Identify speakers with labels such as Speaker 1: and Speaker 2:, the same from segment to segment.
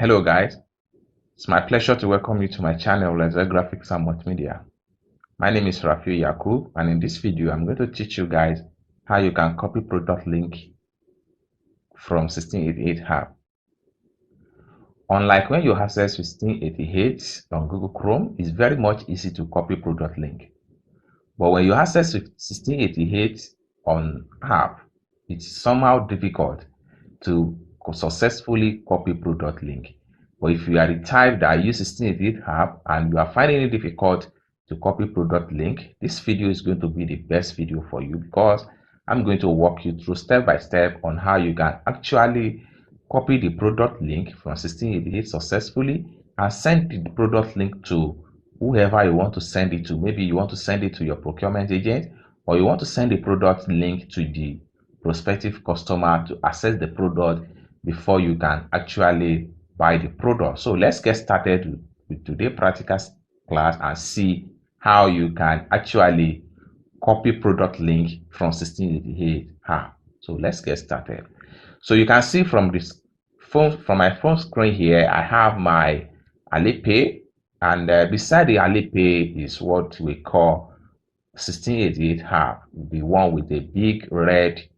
Speaker 1: Hello guys, it's my pleasure to welcome you to my channel Laser Graphics and Multimedia. My name is Rafi Yakub, and in this video I'm going to teach you guys how you can copy product link from 1688 Hub. Unlike when you access 1688 on Google Chrome, it's very much easy to copy product link. But when you access 1688 on Hub, it's somehow difficult to successfully copy product link. But if you are the type that use 1688 Hub and you are finding it difficult to copy product link, this video is going to be the best video for you, because I'm going to walk you through step by step on how you can actually copy the product link from 1688 successfully and send the product link to whoever you want to send it to. Maybe you want to send it to your procurement agent, or you want to send the product link to the prospective customer to access the product before you can actually buy the product. So let's get started with today's practical class and see how you can actually copy product link from 1688 Hub. So let's get started. So you can see from this phone, from my phone screen here, I have my Alipay, and beside the Alipay is what we call 1688 Hub, the one with the big red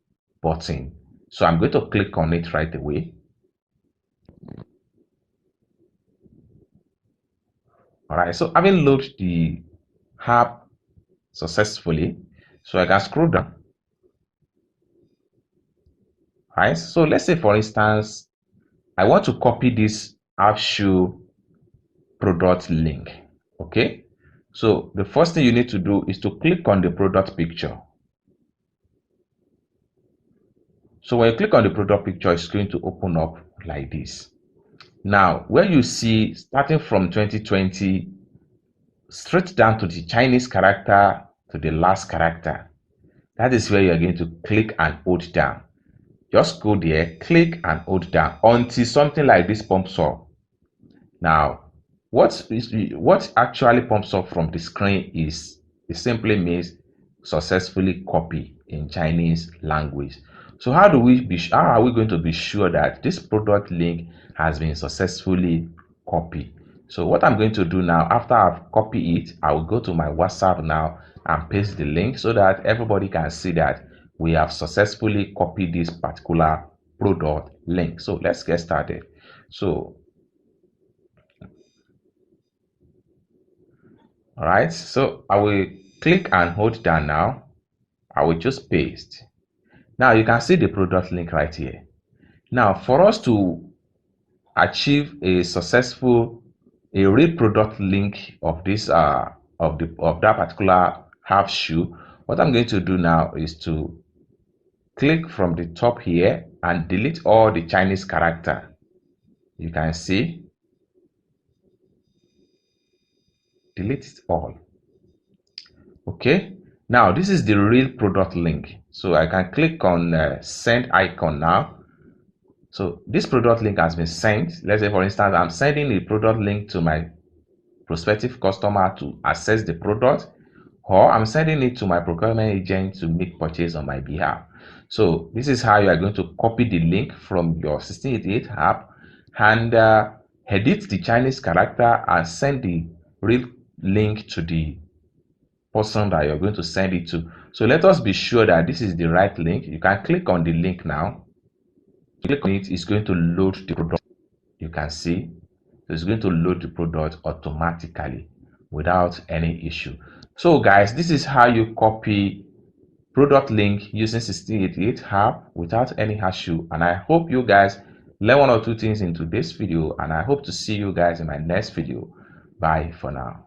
Speaker 1: button. So I'm going to click on it right away. All right, so having loaded the Hub successfully, so I can scroll down. All right, so let's say for instance I want to copy this app shoe product link. Okay, so the first thing you need to do is to click on the product picture. So when you click on the product picture, it's going to open up like this. Now, where you see starting from 2020 straight down to the Chinese character to the last character, that is where you're going to click and hold down. Just go there, click and hold down until something like this pops up. Now, what actually pops up from the screen is, it simply means successfully copy in Chinese language. So how are we going to be sure that this product link has been successfully copied? So what I'm going to do now, after I've copied it, I will go to my WhatsApp now and paste the link so that everybody can see that we have successfully copied this particular product link. So let's get started. So all right, so I will click and hold down now. I will just paste. Now you can see the product link right here. Now for us to achieve a real product link of this of that particular half shoe, what I'm going to do now is to click from the top here and delete all the Chinese character. You can see, delete it all. Okay, now this is the real product link. So I can click on send icon now. So this product link has been sent. Let's say for instance I'm sending the product link to my prospective customer to access the product, or I'm sending it to my procurement agent to make purchase on my behalf. So this is how you are going to copy the link from your 1688 app and edit the Chinese character and send the real link to the person that you're going to send it to. So let us be sure that this is the right link. You can click on the link now. Click on it, it's going to load the product. You can see it's going to load the product automatically without any issue. So guys, this is how you copy product link using 1688 Hub without any issue. And I hope you guys learn one or two things in today's video, and I hope to see you guys in my next video. Bye for now.